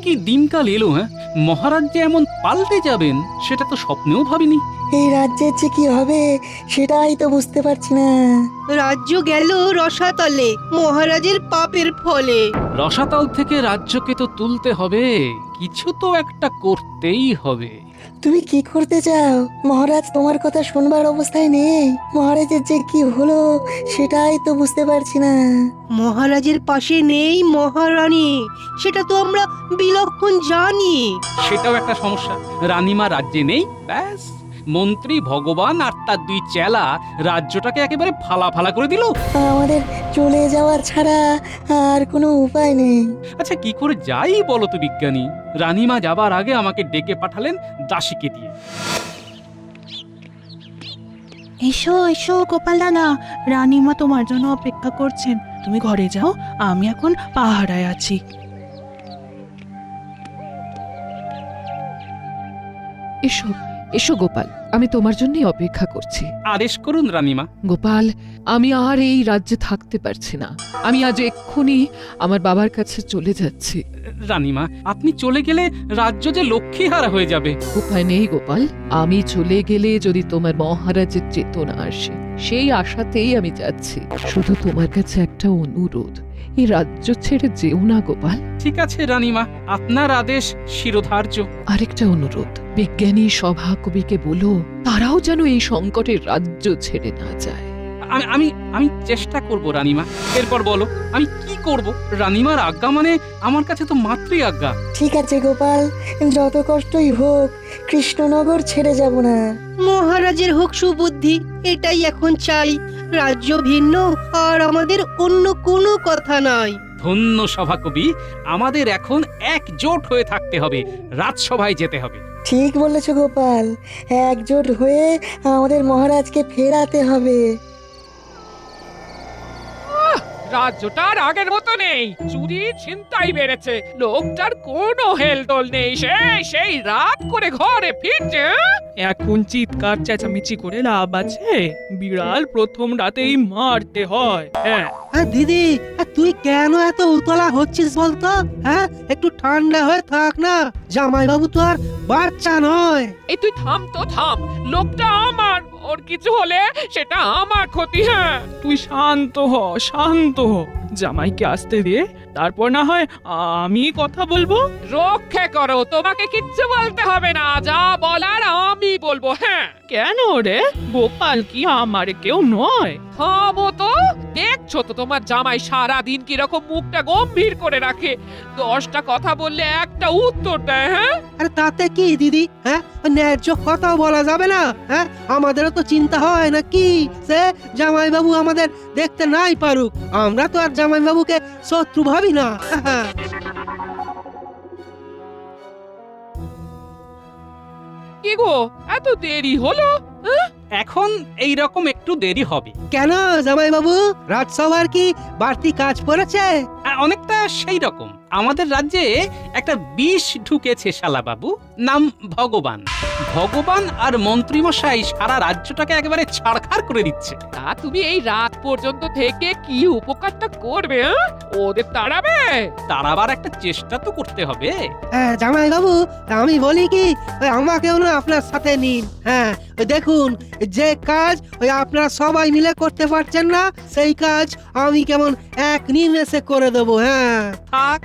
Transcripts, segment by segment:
কি দিনকাল এলো, হ্যাঁ? মহারাজ যে এমন পাল্টে যাবেন সেটা তো স্বপ্নেও ভাবিনি। এই রাজ্যের যে কি হবে সেটাই তো বুঝতে পারছি না। রাজ্য গেল রসাতলে মহারাজের পাপের ফলে। রসাতল থেকে রাজ্যকে তো তুলতে হবে, কিছু তো একটা করতেই হবে। তুমি কি করতে চাও? মহারাজ তোমার কথা শুনবার অবস্থায় নেই। মহারাজের যে কি হলো সেটাই তো বুঝতে পারছি না। মহারাজের পাশে নেই মহারানী, সেটা তো আমরা বিলক্ষণ জানি। সেটাও একটা সমস্যা। রানীমা রাজ্যে নেই, ব্যাস মন্ত্রী ভগবান আর তার দুই চেলা রাজ্যটাকে একেবারে ফালা ফালা করে দিল। আমাদের চলে যাওয়ার ছাড়া আর কোনো উপায় নেই। আচ্ছা কি করে যাই বলো তো বিজ্ঞানী? রানীমা যাবার আগে আমাকে ডেকে পাঠালেন দাসীকে দিয়ে। এসো এসো গোপাল দাদা, রানীমা তোমার জন্য অপেক্ষা করছেন। তুমি ঘরে যাও, আমি এখন পাহারায় আছি। এসো এসো গোপাল, আমি তোমার জন্যই অপেক্ষা করছি। আদেশ করুন রানীমা। গোপাল, আমি আর এই রাজ্যে থাকতে পারছি না। আমি আজ এক্ষুনি আমার বাবার কাছে চলে যাচ্ছি। রানীমা আপনি চলে গেলে রাজ্য যে লক্ষ্মীহারা হয়ে যাবে। উপায় নেই গোপাল, আমি চলে গেলে যদি তোমার মহারাজের চেতনা আসে, সেই আশাতেই আমি যাচ্ছি। শুধু তোমার কাছে একটা অনুরোধ, এই রাজ্য ছেড়ে যেও না গোপাল। ঠিক আছে রানীমা, আপনার আদেশ শিরোধার্য। আরেকটা অনুরোধ, বিজ্ঞানী সভা কবিকে বলো তারাও যেন এই সংকটের রাজ্য ছেড়ে না যায়। আমি আমি চেষ্টা করব রানীমা। এরপর বলো আমি কি করব? রানীমার আজ্ঞা মানে আমার কাছে তো মাতৃ আজ্ঞা। ঠিক আছে গোপাল, যত কষ্টই হোক কৃষ্ণনগর ছেড়ে যাব না। মহারাজের হোক সুবুদ্ধি, এটাই এখন চাই। রাজ্য ভিন্ন আর আমাদের অন্য কোনো কথা নাই। ধন্য সভাকবি, আমাদের এখন একজোট হয়ে থাকতে হবে, রাজসভায় যেতে হবে। ঠিক বলেছ গোপাল, একজোট হয়ে আমাদের মহারাজকে ফেরাতে হবে। রাজ্যটা আর আগের মতো নেই, চুরি ছিনতাই বেড়েছে, লোকটার কোনো হেলদোল নেই, সেই রাত করে ঘরে ফিরছে। এখন চিৎকার চেঁচামেচি করে লাভ আছে? বিড়াল প্রথম রাতেই মারতে হয়। হ্যাঁ, দিদি, তুই কেন এত উতলা হচ্ছিস বলতো? হ্যাঁ, একটু ঠান্ডা হয়ে থাক না। জামাইবাবু তো আর বাচ্চা নয়। এই তুই থাম তো থাম, লোকটা আমার, ওর কিছু হলে সেটা আমার ক্ষতি। হ্যাঁ, তুই শান্ত হ, শান্ত হ। জামাইকে আসতে দে, তারপর না হয় আমি কথা বলবো। রক্ষে করো, তোমাকে কিচ্ছু বলতে হবে না, যা বলার আমি বলবো। হ্যাঁ, কেন রে? গোপাল কি আমার কেউ নয়? থামো তো, দেখছো তো তোমার জামাই সারা দিন কিরকম মুখটা গম্ভীর করে রাখে, 10টা কথা বললে একটা উত্তর দেয়। হ্যাঁ, আরে তাতে কি দিদি? হ্যাঁ, ন্যায্য কথা বলা যাবে না? হ্যাঁ, আমাদেরও তো চিন্তা হয় না কি সে জামাইবাবু আমাদের দেখতে নাই পারুক, আমরা তো আর জামাইবাবুকে শত্রু ভাবি না। কি গো, এত দেরি হলো? এখন এই রকম একটু দেরি হবে। কেন জামাইবাবু, রাজসভার কি বাড়তি কাজ পড়েছে? অনেকটা সেই রকম। আমাদের রাজ্যে একটা বিষ ঢুকেছে শালাবাবু, নাম ভগবান। ভগবান আর মন্ত্রীমশাই সারা রাজ্যটাকে একেবারে ছাড়খাড় করে দিচ্ছে। তা তুমি এই রাত পর্যন্ত থেকে কি উপকারটা করবে? ওদের তাড়াবে? তাড়াবার একটা চেষ্টা তো করতে হবে। জামাইবাবু, আমি বলি কি, আমাকেও না আপনার সাথে নিন। হ্যাঁ, ওই দেখুন, যে কাজ ওই আপনারা সবাই মিলে করতে পারছেন না, সেই কাজ আমি কেমন এক নিমেষে করে দেবো। হ্যাঁ, থাক,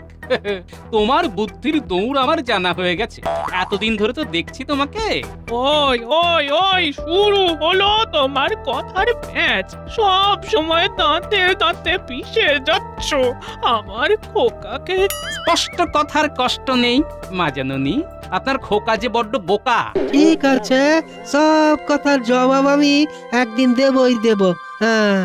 তোমার বুদ্ধির দৌড় আমার জানা হয়ে গেছে। এতদিন ধরে তো দেখছি তোমাকে। ওই ওই ওই, শুরু হলো তোমার কথার প্যাচ। সব সময় দাঁতে দাঁতে পিষে যাচ্ছ আমার খোকাকে। স্পষ্ট কথার কষ্ট নেই মা জাননী, আপনার খোকা যে বড্ড বোকা। ঠিক আছে, সব কথার জবাব আমি একদিন দেবই দেব। হ্যাঁ,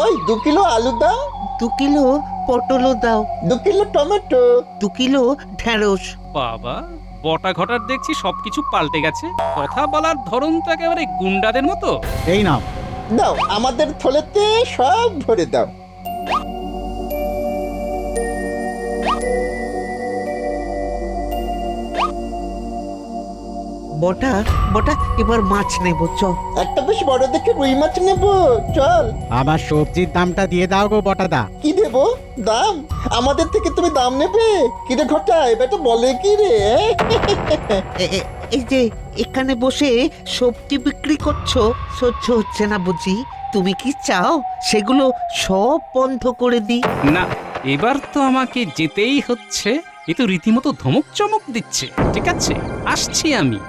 ওই 2 কিলো আলু দাও, 2 কিলো পটলও দাও, 2 কিলো টমেটো, 2 কিলো ঢেঁড়স। বাবা, বটা ঘটার দেখছি সবকিছু পাল্টে গেছে। কথা বলার ধরন তো একেবারে গুন্ডাদের মতো। এই নাও দাও, আমাদের থলেতে সব ভরে দাও। বটা বটা এবার মাছ নেব চ। একটা বেশ বড় দেখে রুই মাছ নেবো, চল। আমার সবজির দামটা দিয়ে দাও গো বটাদা। কি দেবো? দাম? আমাদের থেকে তুমি দাম নেবে? কি রে ঘটা, এবার তো বলে কি রে? এই যে এখানে বসে সবজি বিক্রি করছো, সহ্য হচ্ছে না বুঝি? তুমি কি চাও সেগুলো সব বন্ধ করে দিই? না, এবার তো আমাকে যেতেই হচ্ছে। এ তো রীতিমতো ধমক চমক দিচ্ছে। ঠিক আছে, আসছি আমি।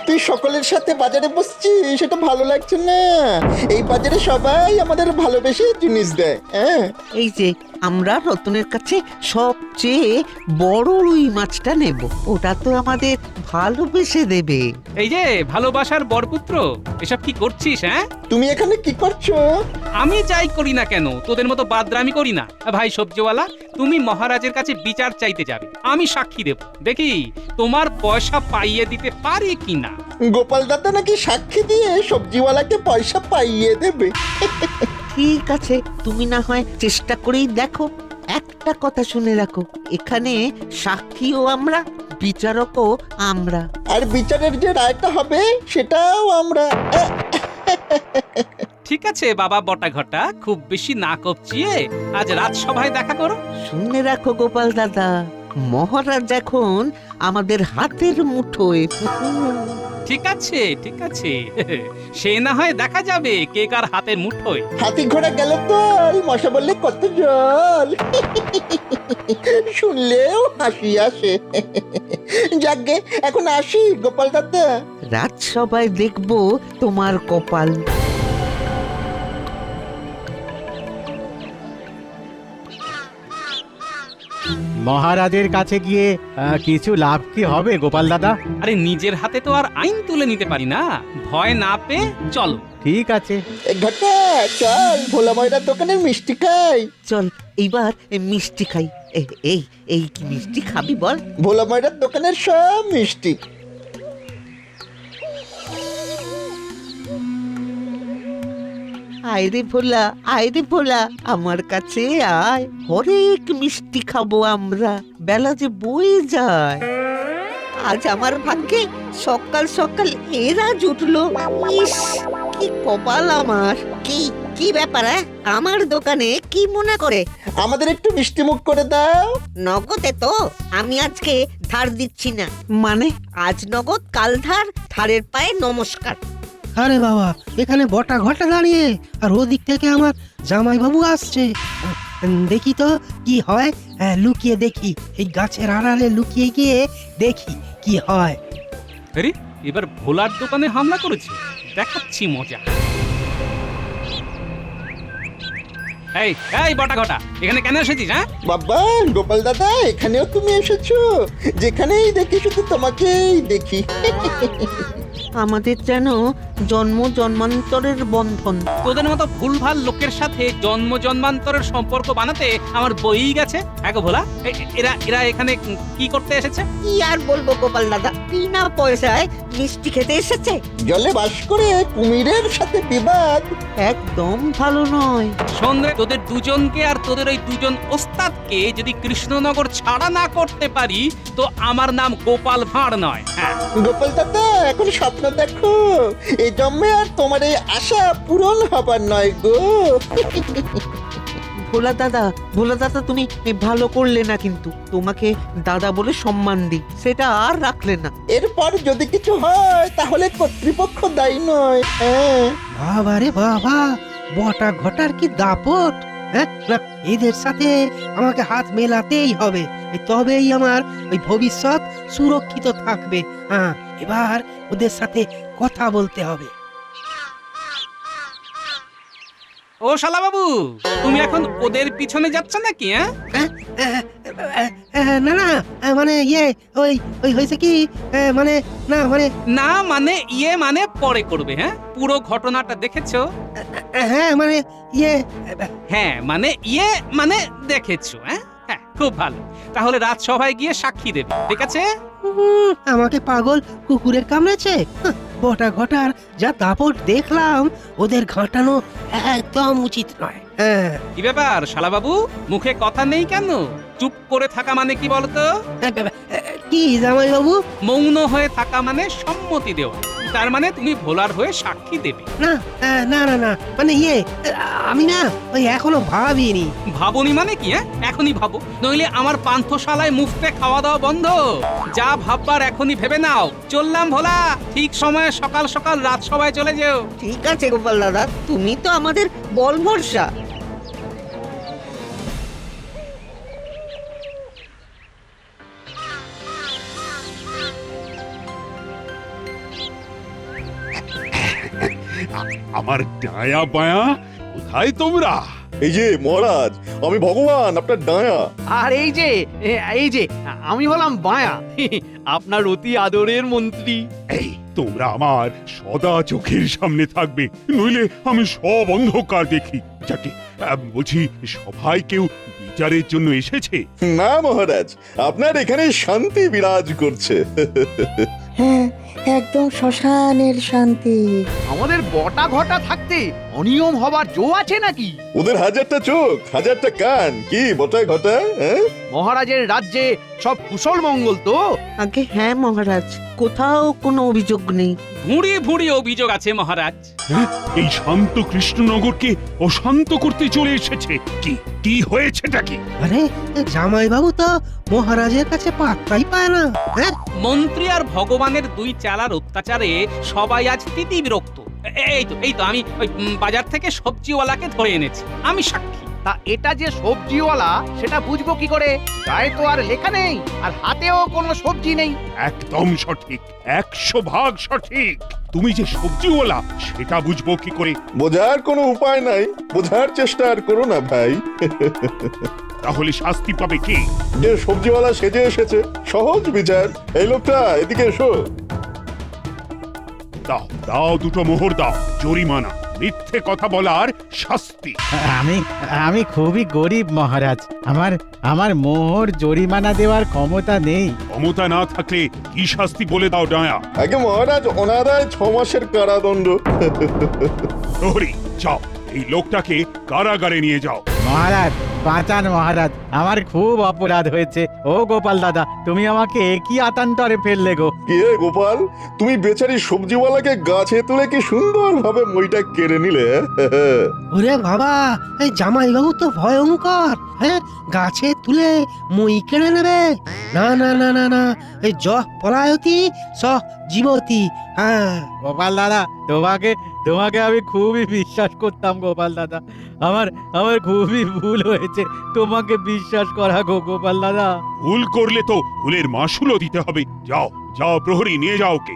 তুই সকলের সাথে বাজারে বসছিস, সেটা ভালো লাগছে না। এই বাজারে সবাই আমাদের ভালোবেসে জিনিস দেয়। হ্যাঁ, এই যে আমরা রতনের কাছে সবচেয়ে বড় রুই মাছটা নেব, ওটা তো আমাদের ভালোবেসে দেবে। এই যে ভালোবাসার বরপুত্র, এসব কি করছিস? হ্যাঁ, তুমি এখানে কি করছো? আমি যাই করি না কেন, তোদের মতো বাদরামি করি না। ভাই সবজিওয়ালা, তুমি মহারাজের কাছে বিচার চাইতে যাবে, আমি সাক্ষী দেব। দেখি তোমার পয়সা পাইয়ে দিতে পারি কিনা। গোপাল দাদা নাকি সাক্ষী দিয়ে সবজিওয়ালাকে পয়সা পাইয়ে দেবে? ঠিক আছে, তুমি না হয় চেষ্টা করেই দেখো। একটা কথা শুনে রাখো, এখানে সাক্ষীও আমরা, বিচারকও আমরা। আর বিচারের যে রায়টা হবে সেটাও আমরা। ঠিক আছে বাবা বটাঘটা, খুব বেশি না কপচিয়ে আজ রাজসভায় দেখা করো। শুনে রাখো গোপাল দাদা, মহারাজ এখন আমাদের হাতের মুঠোয়। ঠিক আছে, ঠিক আছে, সে না হয় দেখা যাবে কে কার হাতের মুঠোয়। হাতি ঘোড়া গেল তোল, মশা বললে কত জল। শুনলেও হাসি আসে। যাকগে, এখন আসি গোপাল দাদা। রাজসভায় দেখবো তোমার কপাল। মহারাজের কাছে গিয়ে কিছু লাভ কি হবে গোপাল দাদা? আরে নিজের হাতে তো আর আইন তুলে নিতে পারি না, ভয় না পেয়ে চলো। ঠিক আছে। ঘটা, চল ভোলা ময়রার দোকানের মিষ্টি খাই। চল এইবার মিষ্টি খাই। এই এই কি মিষ্টি খাবি বল? ভোলা ময়রার দোকানের সব মিষ্টি। আয় রে ভোলা, আয় রে ভোলা, আমার কাছে আয়, হরেক মিষ্টি খাবো আমরা, বেলা যে বয়ে যায়। আজ আমার ভাগ্যে সকাল সকাল এরা জুটলো। ইস, কি কপাল আমার। কি কি ব্যাপার? আমার দোকানে কি মনে করে? আমাদের একটু মিষ্টি মুখ করে দাও। নগদে তো আমি আজকে ধার দিচ্ছি না। মানে আজ নগদ, কাল ধার, ধারের পায়ে নমস্কার। আরে বাবা, এখানে বটা ঘটা দাঁড়িয়ে, আর ওদিক থেকে আমার জামাইবাবু আসছে। দেখি তো কি হয়। লুকিয়ে দেখি, এই গাছের আড়ালে লুকিয়ে গিয়ে দেখি কি হয়। আরে এবার ভোলার দোকানে হামলা করেছে, দেখাচ্ছি মজা। এই এই বটাঘটা, এখানে কেন এসেছিস? হ্যাঁ বাবা গোপাল দাদা, এখানেও তুমি এসেছো? যেখানেই দেখি শুধু তোমাকেই দেখি। আমাদের যেন জন্ম জন্মান্তরের বন্ধন। তোদের মতো ভুলভাল লোকের সাথে জন্ম জন্মান্তরের সম্পর্ক বানাতে আমার বই গেছে। এক ভোলা, এরা এরা এখানে কি করতে এসেছে? কি আর বলবো গোপাল দাদা, বিনা পয়সায় মিষ্টি খেতে এসেছে। জলে বাস করে কুমিরের সাথে বিবাদ একদম ভালো নয়। সন্ধ্যে তোদের দুজনকে আর তোদের ওই দুজন ওস্তাদকে যদি কৃষ্ণনগর ছাড়া না করতে পারি তো আমার নাম গোপাল ভাঁড় নয়। হ্যাঁ, গোপাল দাদা, এখন স্বপ্ন দেখো, এই জন্মে আর তোমার এই আশা পূরণ হবার নয় গো। ভোলা দাদা, ভোলা দাদা, তুমি ভালো করলে না, কিন্তু তোমাকে দাদা বলে সম্মান দিই, সেটা আর রাখলে না। এরপর যদি কিছু হয় তাহলে কর্তৃপক্ষ দায়ী নয়। হ্যাঁ, বাবা রে বাবা, বটা ঘটার কি দাপট! হ্যাঁ, না, এদের সাথে আমাকে হাত মেলাতেই হবে, তবেই আমার ওই ভবিষ্যৎ সুরক্ষিত থাকবে। হ্যাঁ, এবার ওদের সাথে কথা বলতে হবে। ও শালা বাবু, তুমি এখন ওদের পিছনে যাচ্ছ নাকি? হ্যাঁ, না না, মানে ইয়ে, ওই ওই হয়েছে কি, মানে না মানে, না মানে ইয়ে মানে পরে করবে। হ্যাঁ, পুরো ঘটনাটা দেখেছো? হ্যাঁ মানে ইয়ে, হ্যাঁ মানে ইয়ে মানে দেখেছো। হ্যাঁ হ্যাঁ, খুব ভালো। তাহলে রাজসভায় গিয়ে সাক্ষী দেবে, ঠিক আছে? আমাকে পাগল কুকুরের কামড়েছে? বটা ঘটার যা দাপট দেখলাম, ওদের ঘাটানো একদম উচিত নয়। হ্যাঁ, কি ব্যাপার শালা বাবু, মুখে কথা নেই কেন? চুপ করে থাকা মানে কি বলতো? কি জামাই বাবু? মৌন হয়ে থাকা মানে সম্মতি দেওয়া, তার মানে তুমি ভোলার হয়ে সাক্ষী দেবে। না না না না, মানে আমি না ওই এখনো ভাবিনি। ভাবনি মানে কি? এখনই ভাবো, নইলে আমার পান্থশালায় মুফতে খাওয়া দাওয়া বন্ধ। যা ভাববার এখনই ভেবে নাও। চললাম ভোলা, ঠিক সময়ে সকাল সকাল রাজসভায় চলে যেও। ঠিক আছে গোপাল দাদা, তুমি তো আমাদের বল ভরসা। আমার ডায়া বায়া কোথায় তোমরা? এই যে মহারাজ, আমি ভগবান আপনার ডায়া। আর এই যে আমি হলাম বায়া, আপনার অতি আদরের মন্ত্রী। এই তোমরা আমার সদা চোখের সামনে থাকবে, নইলে আমি সব অন্ধকার দেখি। যাকে বলছি, সবাই কেউ বিচারের জন্য এসেছে? না মহারাজ, আপনার এখানে শান্তি বিরাজ করছে। হ্যাঁ, একদম শ্মশানের শান্তি। আমাদের বটা ঘটা থাকতে অনিয়ম হবার জো আছে নাকি? ওদের হাজারটা চোখ, হাজারটা কান, কি বটায় ঘটায়? হ্যাঁ, মহারাজের রাজ্যে সব কুশল মঙ্গল তো? আগে হ্যাঁ মহারাজ, কোথাও কোনো অভিযোগ নেই। ভুঁড়ি ভুঁড়ি অভিযোগ আছে মহারাজ। হ্যাঁ? এই শান্ত কৃষ্ণনগরকে অশান্ত করতে চলে এসেছে। কি কি হয়েছেটা কি? আরে জামাই বাবু তো মহারাজের কাছে পাত্তাই পায় না। হ্যাঁ, মন্ত্রী আর ভগবানের দুই চালার অত্যাচারে সবাই আজ তিতি বিরক্ত। এই তো আমি ওই বাজার থেকে সবজিওয়ালাকে ধরে এনেছি, আমি সাক্ষী। তা এটা যে সবজিওয়ালা সেটা বুঝবো কি করে? গায়ে তো আর লেখা নেই, আর হাতেও কোনো সবজি নেই। একদম সঠিক, 100% সঠিক। তুমি যে সবজিওয়ালা সেটা বুঝবো কি করে? বোঝার কোনো উপায় নাই, বোঝার চেষ্টা আর করো না ভাই। তাহলে শাস্তি পাবে কি? যে সবজিওয়ালা সেজে এসেছে, সহজ বিচার। এই লোকটা এদিকে এসো। দাও দাও, দুটো মোহর দাও, জরিমানা, মিথ্যে কথা বলার শাস্তি। আমি খুবই গরিব মহারাজ, আমার মোহর জরিমানা দেওয়ার ক্ষমতা নেই। ক্ষমতা না থাকলে কি শাস্তি বলে দাও ডায়া। আগে মহারাজ, অনাদায় 6 মাসের কারাদণ্ড। প্রহরী, যাও এই লোকটাকে কারাগারে নিয়ে যাও। মহারাজ বাঁচান মহারাজ, আমার খুব অপরাধ হয়েছে। ও গোপাল দাদা, তুমি আমাকে একই আতান্তরে ফেললে গো। কি রে গোপাল, তুমি বেচারি সবজিওয়ালাকে গাছে তুলে কি সুন্দরভাবে মইটা কেড়ে নিলে। ওরে বাবা, এই জামাই বাবু তো ভয়ঙ্কর। হ্যাঁ, গাছে তুলে মই কেড়ে নেবে? না না না না না, এই জ পলায়তি স জীবতি। হ্যাঁ গোপাল দাদা, তোমাকে আমি খুবই বিশ্বাস করতাম গোপাল দাদা। আমার খুবই ভুল হয়েছে তোমাকে বিশ্বাস করা গো গোপাল দাদা। ভুল করলে তো ভুলের মাসুলও দিতে হবে। যাও যাও, প্রহরী নিয়ে যাও কে।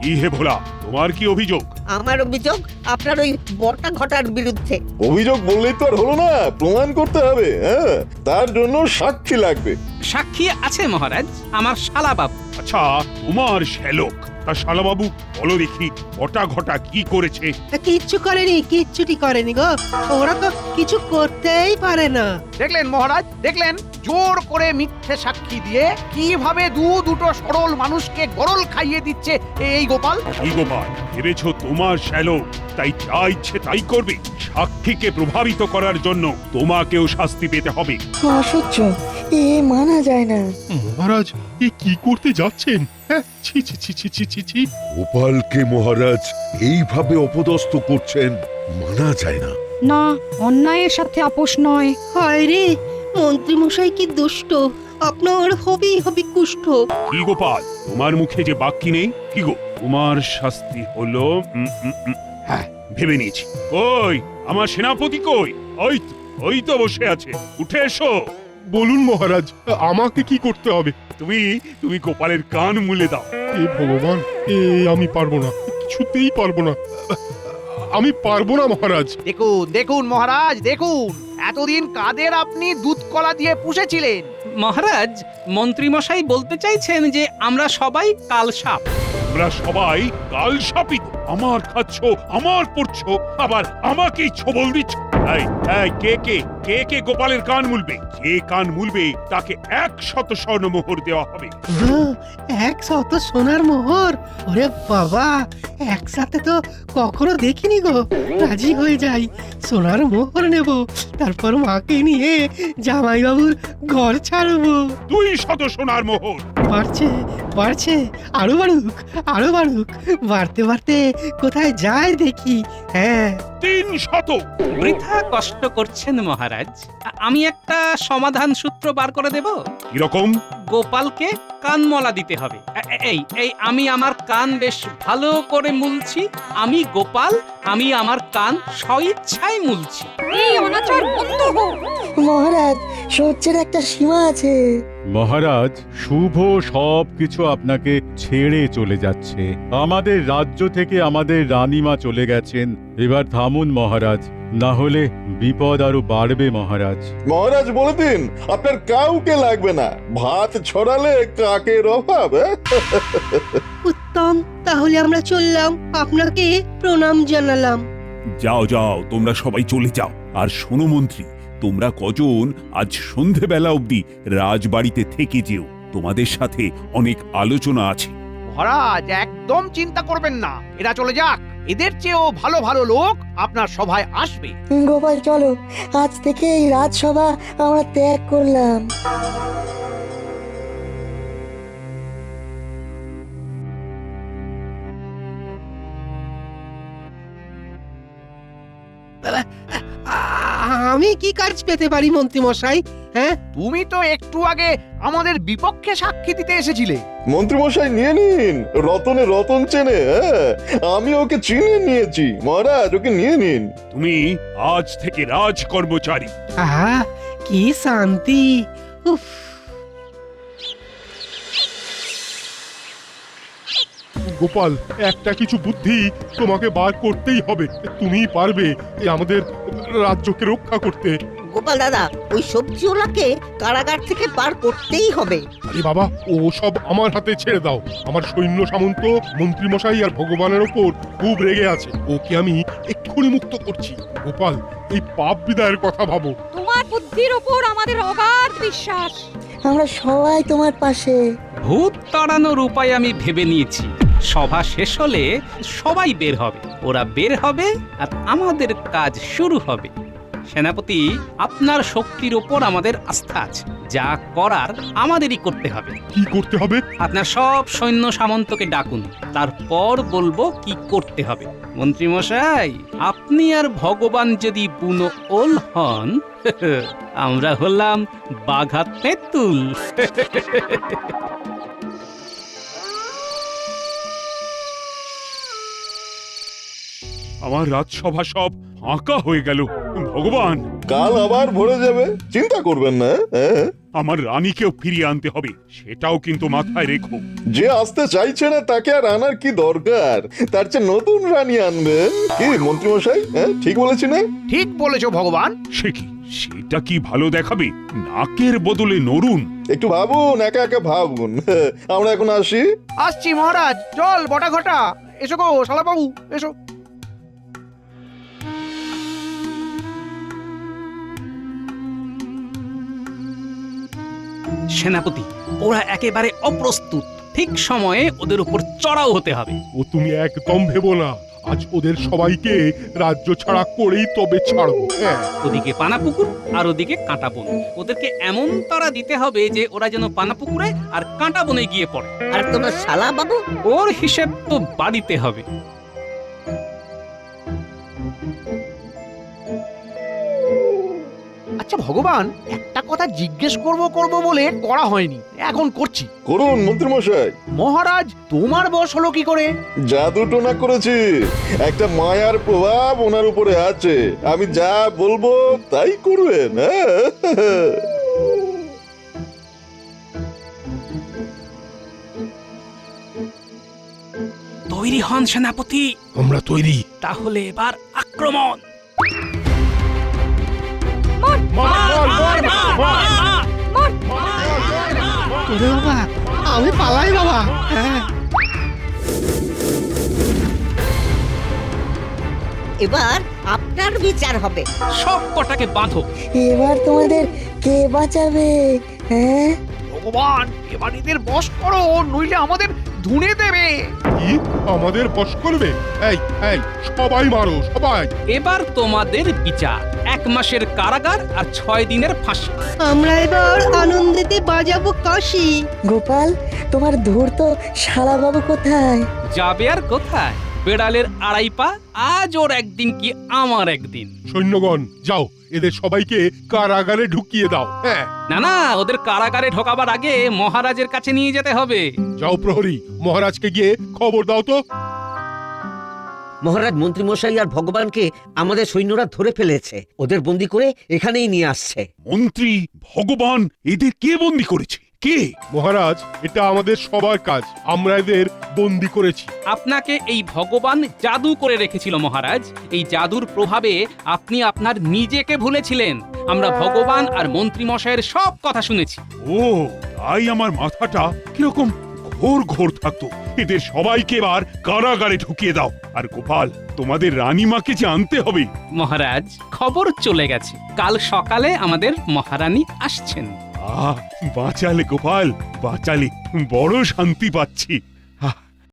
কি হে ভোলা, তোমার কি অভিযোগ? আমার অভিযোগ আপনার ওই বটা ঘটার বিরুদ্ধে। অভিযোগ বললেই তো আর হলো না, প্রমাণ করতে হবে। হ্যাঁ, তার জন্য সাক্ষী লাগবে। সাক্ষী আছে মহারাজ, আমার শালাবাবু। আচ্ছা, তোমার শ্যালক, তা শালাবাবু বলো দেখি, বটা ঘটা কি করেছে? কিচ্ছু করেনি, কিচ্ছুটি করেনি গো। ওরা তো কিছু করতেই পারে না। দেখলেন মহারাজ, দেখলেন জোর করে মিথ্যে সাক্ষী দিয়ে কিভাবে দুটো সরল মানুষকে গরল খাইয়ে দিচ্ছে এই গোপাল। কি গোপাল, ভেবেছো তোমার শ্যালক তাই যা ইচ্ছে তাই করবে? সাক্ষীকে প্রভাবিত করার জন্য তোমাকেও শাস্তি পেতে হবে। অসহ্য, এ মানা যায় না। মহারাজ, এ কি করতে যাচ্ছেন? ছি ছি ছি ছি ছি ছি ছি। গোপালকে মহারাজ এইভাবে অপদস্থ করছেন, মানা যায় না। না, অন্যায়ের সাথে আপোষ নয়। হায় রে, মন্ত্রী মশাই কি দুষ্ট, আপনার হবি কুষ্ঠ। কি গোপাল, তোমার মুখে যে বাক্যি নেই? কি গো, তোমার শাস্তি হলো হ্যাঁ, ভেবে নিয়েছি। কই আমার সেনাপতি কই? ওই তো বসে আছে, উঠে এসো। বলুন মহারাজ, আমাকে কি করতে হবে? তুমি গোপালের কান মুলে দাও। এ ভগবান, আমি পারবো না, কিছুতেই পারবো না। আমি পারবো না মহারাজ। দেখুন দেখুন মহারাজ, দেখুন এতদিন কাদের আপনি দুধ কলা দিয়ে পুষেছিলেন। মহারাজ, মন্ত্রীমশাই বলতে চাইছেন যে আমরা সবাই কালসাপ। তোমরা সবাই কাল শাপিত। আমার খাচ্ছ, আমার পড়ছো, আবার আমাকেই ছবল দিচ্ছ। এই এই কে গোপালের কান মুলবে? যে কান মুলবে তাকে 100 স্বর্ণমোহর দেওয়া হবে। 100 সোনার মোহর? ওরে বাবা, একসাথে তো কখনো দেখিনি গো। রাজি হয়ে যাই, সোনার মোহর নেব, তারপর মাকে নিয়ে জামাইবাবুর ঘর ছাড়বো। 200 সোনার মোহর। বাড়ছে, আরো বাড়ুক, বাড়তে বাড়তে কোথায় যায় দেখি। হ্যাঁ, 300। বৃথা কষ্ট করছেন মহারাজ। আমি একটা সমাধান সূত্র বার করে দেব। কিরকম? গোপালকে কানমলা দিতে হবে। এই আমি আমার কান বেশ ভালো করে মুলছি। আমি গোপাল, আমি আমার কান স্বইচ্ছায় মুলছি। এই অনাচার বন্ধ হোক। মহারাজ, সহ্যের একটা সীমা আছে। মহারাজ, শুভ সব কিছু আপনাকে ছেড়ে চলে যাচ্ছে। আমাদের রাজ্য থেকে আমাদের রানীমা চলে গেছেন। এবার থামুন মহারাজ, না হলে বিপদ আরো বাড়বে মহারাজ। মহারাজ বলে দিন আপনার কাউকে লাগবে না, ভাত ছড়ালে কাকের অভাব। উত্তম, তাহলে আমরা চললাম, আপনাকে প্রণাম জানালাম। যাও তোমরা সবাই চলে যাও। আর শোনো মন্ত্রী, তোমরা কজন আজ সন্ধেবেলা অবধি রাজবাড়িতে থেকে যেও। তোমাদের সাথে অনেক আলোচনা আছে। মহারাজ একদম চিন্তা করবেন না, এরা চলে যাক। এদের চেয়েও ভালো ভালো লোক আপনার সভায় আসবে। গোপাল চলো, আজ থেকে এই রাজসভা আমরা ত্যাগ করলাম। আমি কি কাজ পেতে পারি মন্ত্রী মশাই? হ্যাঁ, তুমি তো একটু আগে আমাদের বিপক্ষে সাক্ষী দিতে এসেছিলে। মন্ত্রীমশাই নিয়ে নিন, রতনে রতন চেনে। আমি ওকে চিনে নিয়েছি মহারাজ, ওকে নিয়ে নিন। তুমি আজ থেকে রাজ কর্মচারী। আহা, কি শান্তি। উফ, গোপাল, একটা কিছু বুদ্ধি তোমাকে বার করতেই হবে। তুমিই পারবে আমাদের রাজ্যকে রক্ষা করতে। গোপাল দাদা, ওই সবজিওয়ালাকে কারাগার থেকে পার করতেই হবে। আরে বাবা, ও সব আমার হাতে ছেড়ে দাও। আমার সৈন্য সামন্ত মন্ত্রীমশাই আর ভগবানের ওপর খুব রেগে আছে। ওকে আমি এক্ষুনি মুক্ত করছি। গোপাল, এই পাপ বিদায়ের কথা ভাবো। তোমার বুদ্ধির ওপর আমাদের অগাধ বিশ্বাস। আমরা সবাই তোমার পাশে। ভূত তাড়ানোর উপায় আমি ভেবে নিয়েছি। সভা শেষ হলে সবাই বের হবে, ওরা বের হবে আর আমাদের কাজ শুরু হবে। সেনাপতি, আপনার শক্তির ওপর আমাদের আস্থা আছে। যা করার আমাদেরই করতে হবে। কি করতে হবে? আপনার সব সৈন্য সামন্তকে ডাকুন, তারপর বলবো কি করতে হবে। মন্ত্রী মশাই, আপনি আর ভগবান যদি বুনো ওল হন, আমরা হলাম বাঘা তেঁতুল। আমার রাজসভা সব ফাঁকা হয়ে গেল। ভগবান, কাল আবার ভরে যাবে, চিন্তা করবেন না। আমার রানীকেও ফিরিয়ে আনতে হবে, সেটাও কিন্তু মাথায় রেখো। যে আসতে চাইছে না তাকে আর আনার কি দরকার? তার চেয়ে নতুন রানী আনবেন। কি মন্ত্রীমশাই, ঠিক বলেছি না? ঠিক বলেছো ভগবান। সে কি, সেটা কি ভালো দেখাবে? নাকের বদলে নরুন। একটু ভাবুন, একা একা ভাবুন। আমরা এখন আসি। আসছি মহারাজ, চল বটা ঘটা। এসো গো শালাবাবু, এসো। সেনাপতি, ওরা একেবারে অপ্রস্তুত। ঠিক সময়ে ওদের উপর চড়াও হতে হবে। ও তুমি একদম ভেবো না, আজ ওদের সবাইকে রাজ্য ছাড়া করেই তবে ছাড়বো। ওদিকে পানাপুকুর আর ওদিকে কাঁটা বন। ওদেরকে এমন তাড়া দিতে হবে যে ওরা যেন পানাপুকুরে আর কাঁটা বনে গিয়ে পড়ে। আর তোমার শালা বাবু? ওর হিসেব তো বাড়িতে হবে। আচ্ছা ভগবান, একটা কথা জিজ্ঞেস করব বলে করা হয়নি, এখন করছি। করুন মন্ত্রীমশাই। মহারাজ, তোমার বশ হলো কি করে? জাদু টোনা করেছি। একটা মায়ার প্রভাব ওনার উপরে আছে। আমি যা বলবো তাই করবেন। তৈরি হন সেনাপতি। আমরা তৈরি। তাহলে এবার আক্রমণ। ওরে বাবা, আমি পালাই বাবা। হ্যাঁ, এবার আপনার বিচার হবে। সব কটাকে বাঁধো। এবার তোমাদের কে বাঁচাবে? হ্যাঁ, ভগবান এবার এদের বশ করো, নইলে আমাদের ধুনে দেবে। কি আমাদের বশ করবে? এই এই সবাই মারো, সবাই। এবার তোমাদের বিচার, 1 মাসের কারাগার আর 6 দিনের ফাঁসি। আমরা এবার আনন্দেতে বাজাবো কাশি। গোপাল, তোমার ধূর্ত শালাবাবু কোথায়? যাবে আর কোথায়? বেড়ালের 2.5 পা, আজ ওর একদিন কি আমার একদিন। সৈন্যগণ যাও, এদের সবাইকে কারাগারে ঢুকিয়ে দাও। হ্যাঁ, না না, ওদের কারাগারে ঢোকাবার আগে মহারাজের কাছে নিয়ে যেতে হবে। যাও প্রহরী, মহারাজকে গিয়ে খবর দাও তো। মহারাজ, মন্ত্রীমশাই আর ভগবানকে আমাদের সৈন্যরা ধরে ফেলেছে, ওদের বন্দি করে এখানেই নিয়ে আসছে। মন্ত্রী, ভগবান, এদের কে বন্দি করেছে? কে? মহারাজ, এটা আমাদের সবার কাজ, আমরা এদের বন্দি করেছি। আপনাকে এই ভগবান জাদু করে রেখেছিল মহারাজ। এই জাদুর প্রভাবে আপনি আপনার নিজেকে ভুলেছিলেন। আমরা ভগবান আর মন্ত্রী মশাইয়ের সব কথা শুনেছি। ও, তাই আমার মাথাটা কিরকম ঘোর ঘোর থাকতো। এদের সবাইকে এবার কারাগারে ঢুকিয়ে দাও। আর গোপাল, তোমাদের রানীমাকে যে আনতে হবে। মহারাজ, খবর চলে গেছে, কাল সকালে আমাদের মহারানী আসছেন। বাঁচালে গোপাল, বাঁচালে, বড় শান্তি পাচ্ছি।